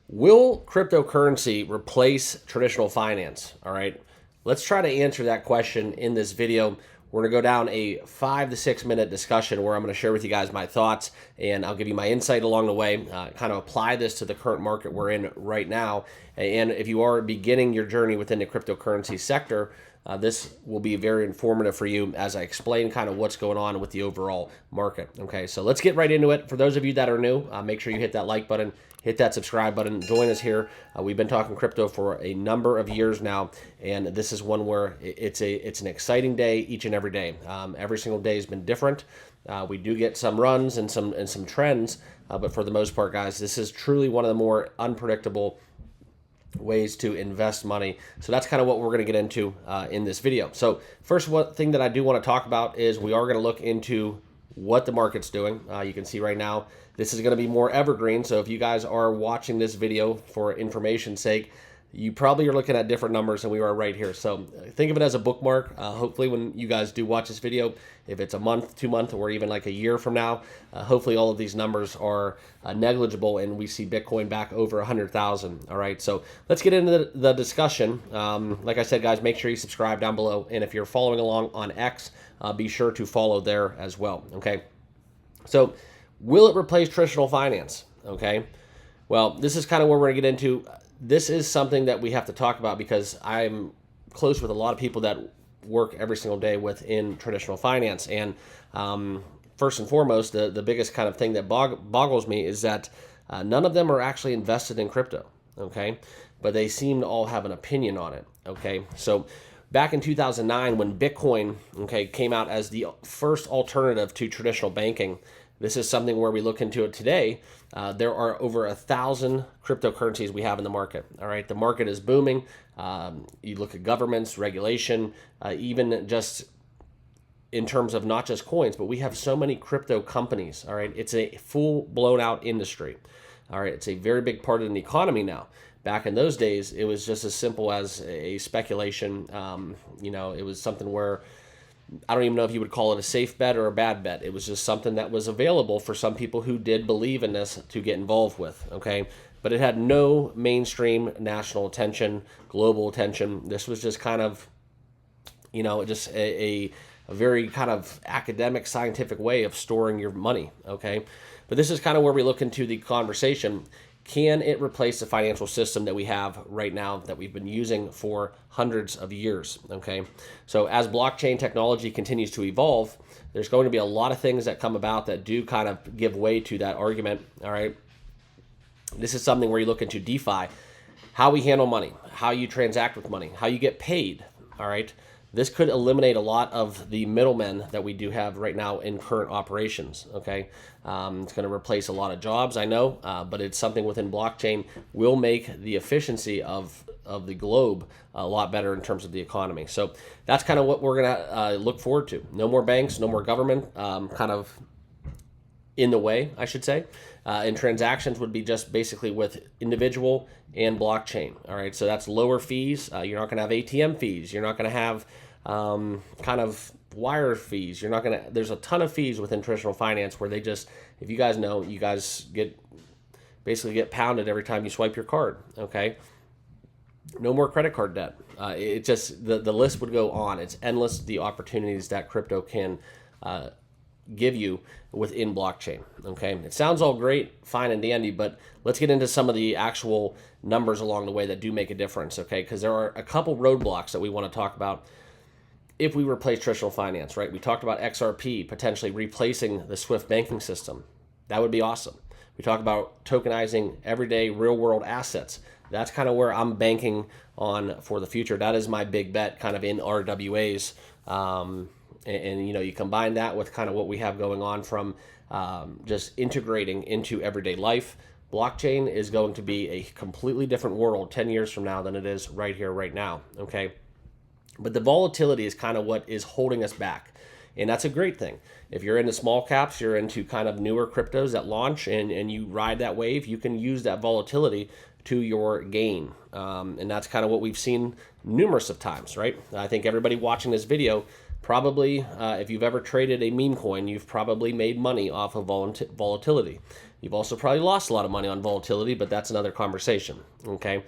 Will cryptocurrency replace traditional finance? All right, let's try to answer that question in this video. We're going to go down a 5 to 6 minute discussion where I'm going to share with you guys my thoughts and I'll give you my insight along the way, kind of apply this to the current market we're in right now. And if you are beginning your journey within the cryptocurrency sector, this will be very informative for you as I explain kind of what's going on with the overall market. Okay, so let's get right into it. For those of you that are new, make sure you hit that like button, hit that subscribe button, join us here. We've been talking crypto for a number of years now, and this is one where it's an exciting day each and every day. Every single day has been different. We do get some runs and some trends, but for the most part, guys, this is truly one of the more unpredictable ways to invest money. So that's kind of what we're going to get into in this video. So first, one thing that I do want to talk about is we are going to look into what the market's doing. You can see right now, this is going to be more evergreen. So if you guys are watching this video for information's sake, you probably are looking at different numbers than we are right here. So think of it as a bookmark. Hopefully when you guys do watch this video, if it's a month, 2 months, or even like a year from now, hopefully all of these numbers are negligible and we see Bitcoin back over 100,000. All right, so let's get into the discussion. Like I said, guys, make sure you subscribe down below. And if you're following along on X, be sure to follow there as well, okay? So will it replace traditional finance, okay? Well, this is kind of where we're gonna get into. This is something that we have to talk about because I'm close with a lot of people that work every single day within traditional finance. And first and foremost, the biggest kind of thing that boggles me is that none of them are actually invested in crypto, okay? But they seem to all have an opinion on it, okay? So back in 2009, when Bitcoin, okay, came out as the first alternative to traditional banking, this is something where we look into it today. There are over 1,000 cryptocurrencies we have in the market. All right, the market is booming. You look at governments, regulation, even just in terms of not just coins, but we have so many crypto companies. All right, it's a full blown out industry. All right, it's a very big part of the economy now. Back in those days, it was just as simple as a speculation. It was something where I don't even know if you would call it a safe bet or a bad bet. It was just something that was available for some people who did believe in this to get involved with, okay? But it had no mainstream national attention, global attention. This was just kind of, just a very kind of academic, scientific way of storing your money, okay? But this is kind of where we look into the conversation. Can it replace the financial system that we have right now that we've been using for hundreds of years, okay? So as blockchain technology continues to evolve, there's going to be a lot of things that come about that do kind of give way to that argument, all right? This is something where you look into DeFi, how we handle money, how you transact with money, how you get paid, all right? This could eliminate a lot of the middlemen that we do have right now in current operations, okay? It's going to replace a lot of jobs, I know, but it's something within blockchain will make the efficiency of the globe a lot better in terms of the economy. So that's kind of what we're going to look forward to. No more banks, no more government kind of in the way, I should say. And transactions would be just basically with individual and blockchain, all right? So that's lower fees. You're not going to have ATM fees. You're not going to have kind of wire fees. You're not going to, there's a ton of fees within traditional finance where they just, if you guys know, you guys basically get pounded every time you swipe your card, okay? No more credit card debt. It just, the list would go on. It's endless, the opportunities that crypto can give you within blockchain, okay? It sounds all great, fine and dandy, but let's get into some of the actual numbers along the way that do make a difference, okay? Because there are a couple roadblocks that we want to talk about if we replace traditional finance, right? We talked about XRP potentially replacing the SWIFT banking system. That would be awesome. We talk about tokenizing everyday real world assets. That's kind of where I'm banking on for the future. That is my big bet kind of in RWAs. And you combine that with kind of what we have going on from just integrating into everyday life. Blockchain is going to be a completely different world 10 years from now than it is right here, right now, okay? But the volatility is kind of what is holding us back. And that's a great thing. If you're into small caps, you're into kind of newer cryptos that launch and you ride that wave, you can use that volatility to your gain. And that's kind of what we've seen numerous of times, right? I think everybody watching this video probably, if you've ever traded a meme coin, you've probably made money off of volatility. You've also probably lost a lot of money on volatility, but that's another conversation, okay?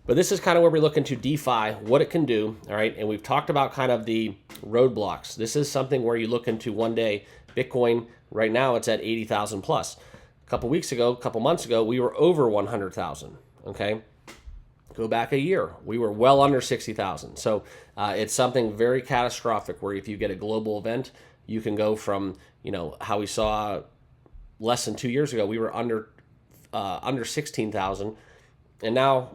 But this is kind of where we look into DeFi, what it can do, all right? And we've talked about kind of the roadblocks. This is something where you look into one day, Bitcoin, right now it's at 80,000 plus. A couple weeks ago, a couple months ago, we were over 100,000, okay? Go back a year, we were well under 60,000. So it's something very catastrophic where if you get a global event, you can go from, how we saw less than 2 years ago, we were under 16,000, and now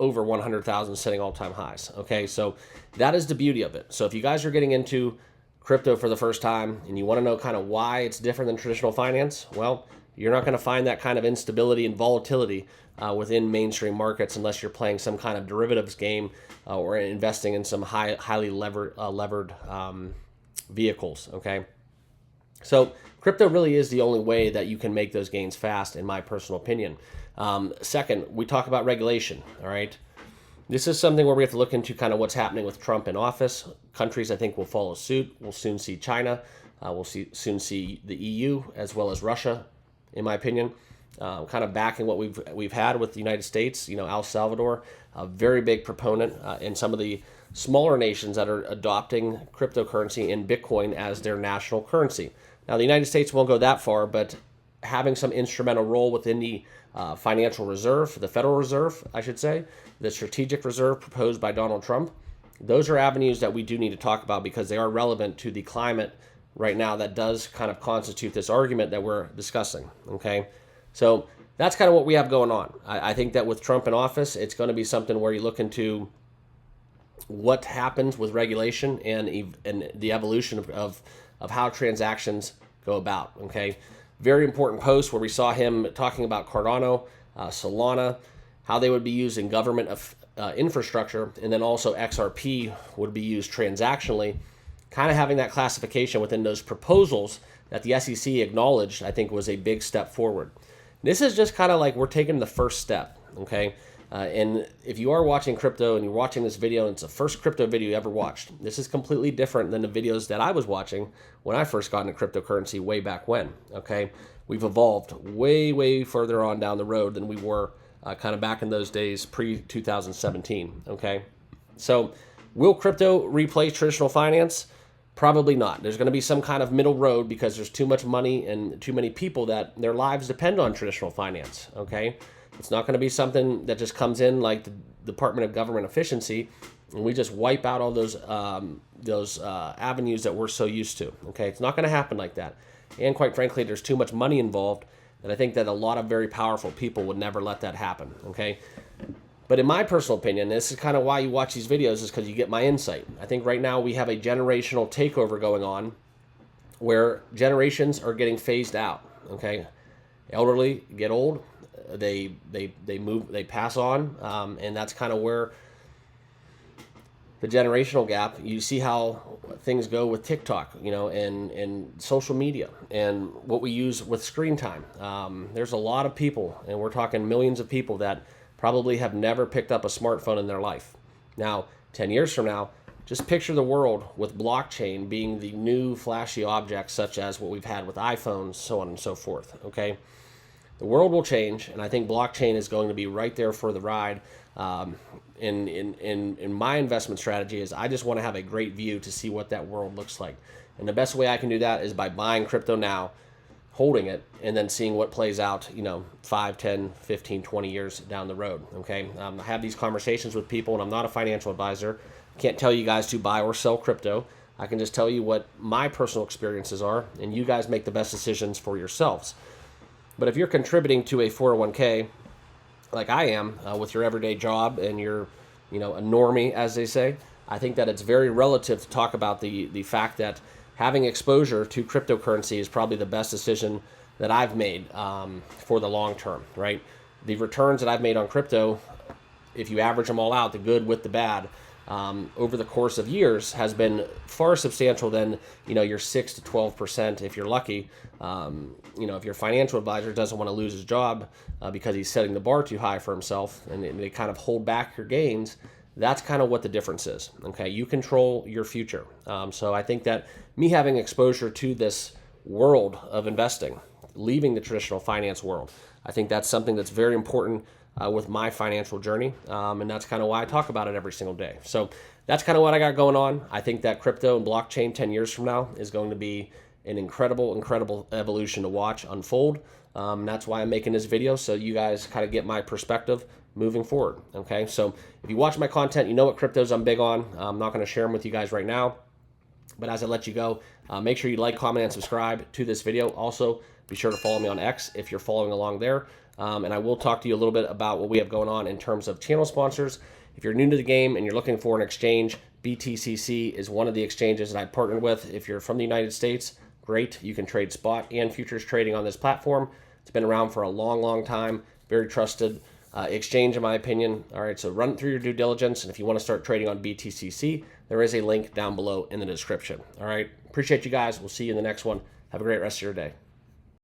over 100,000, setting all-time highs. Okay, so that is the beauty of it. So if you guys are getting into crypto for the first time and you want to know kind of why it's different than traditional finance, well, you're not going to find that kind of instability and volatility within mainstream markets unless you're playing some kind of derivatives game or investing in some highly levered vehicles. Okay, so crypto really is the only way that you can make those gains fast, in my personal opinion. Second, we talk about regulation. All right, this is something where we have to look into kind of what's happening with Trump in office. Countries, I think, will follow suit. We'll soon see China. We'll soon see the EU as well as Russia, in my opinion. Kind of backing what we've had with the United States. El Salvador, a very big proponent, and some of the smaller nations that are adopting cryptocurrency and Bitcoin as their national currency. Now, the United States won't go that far, but having some instrumental role within the financial reserve, the Federal Reserve, I should say, the strategic reserve proposed by Donald Trump, those are avenues that we do need to talk about because they are relevant to the climate right now that does kind of constitute this argument that we're discussing, okay? So that's kind of what we have going on. I think that with Trump in office, it's going to be something where you look into what happens with regulation and the evolution of how transactions go about, okay? Very important post where we saw him talking about Cardano, Solana, how they would be used in government infrastructure, and then also XRP would be used transactionally, kind of having that classification within those proposals that the SEC acknowledged, I think was a big step forward. This is just kind of like we're taking the first step, okay? And if you are watching crypto and you're watching this video and it's the first crypto video you ever watched, this is completely different than the videos that I was watching when I first got into cryptocurrency way back when, okay? We've evolved way, way further on down the road than we were kind of back in those days pre-2017, okay? So will crypto replace traditional finance? Probably not. There's going to be some kind of middle road because there's too much money and too many people that their lives depend on traditional finance, okay? It's not going to be something that just comes in like the Department of Government Efficiency and we just wipe out all those avenues that we're so used to, okay? It's not going to happen like that. And quite frankly, there's too much money involved, and I think that a lot of very powerful people would never let that happen, okay? But in my personal opinion, this is kind of why you watch these videos, is because you get my insight. I think right now we have a generational takeover going on where generations are getting phased out, okay? Elderly get old, they move, they pass on, and that's kind of where the generational gap, you see how things go with TikTok, and social media and what we use with screen time. There's a lot of people, and we're talking millions of people that probably have never picked up a smartphone in their life. Now, 10 years from now, just picture the world with blockchain being the new flashy object, such as what we've had with iPhones, so on and so forth, okay? The world will change, and I think blockchain is going to be right there for the ride. In my investment strategy is I just want to have a great view to see what that world looks like. And the best way I can do that is by buying crypto now, holding it, and then seeing what plays out, 5, 10, 15, 20 years down the road, okay? I have these conversations with people, and I'm not a financial advisor. I can't tell you guys to buy or sell crypto. I can just tell you what my personal experiences are, and you guys make the best decisions for yourselves. But if you're contributing to a 401k, like I am, with your everyday job, and you're, a normie, as they say, I think that it's very relative to talk about the fact that having exposure to cryptocurrency is probably the best decision that I've made for the long term, right? The returns that I've made on crypto, if you average them all out, the good with the bad, over the course of years has been far substantial than, your 6 to 12% if you're lucky. If your financial advisor doesn't want to lose his job because he's setting the bar too high for himself and they kind of hold back your gains, that's kind of what the difference is, okay? You control your future. So I think that me having exposure to this world of investing leaving the traditional finance world. I think that's something that's very important with my financial journey, and that's kind of why I talk about it every single day. So that's kind of what I got going on. I think that crypto and blockchain 10 years from now is going to be an incredible evolution to watch unfold. And that's why I'm making this video, so you guys kind of get my perspective moving forward. Okay, so if you watch my content, you know what cryptos I'm big on. I'm not going to share them with you guys right now, but as I let you go, make sure you like, comment, and subscribe to this video. Also, be sure to follow me on X if you're following along there. And I will talk to you a little bit about what we have going on in terms of channel sponsors. If you're new to the game and you're looking for an exchange, BTCC is one of the exchanges that I partnered with. If you're from the United States, great. You can trade spot and futures trading on this platform. It's been around for a long time. Very trusted exchange, in my opinion. All right, so run through your due diligence. And if you want to start trading on BTCC, there is a link down below in the description. All right, appreciate you guys. We'll see you in the next one. Have a great rest of your day.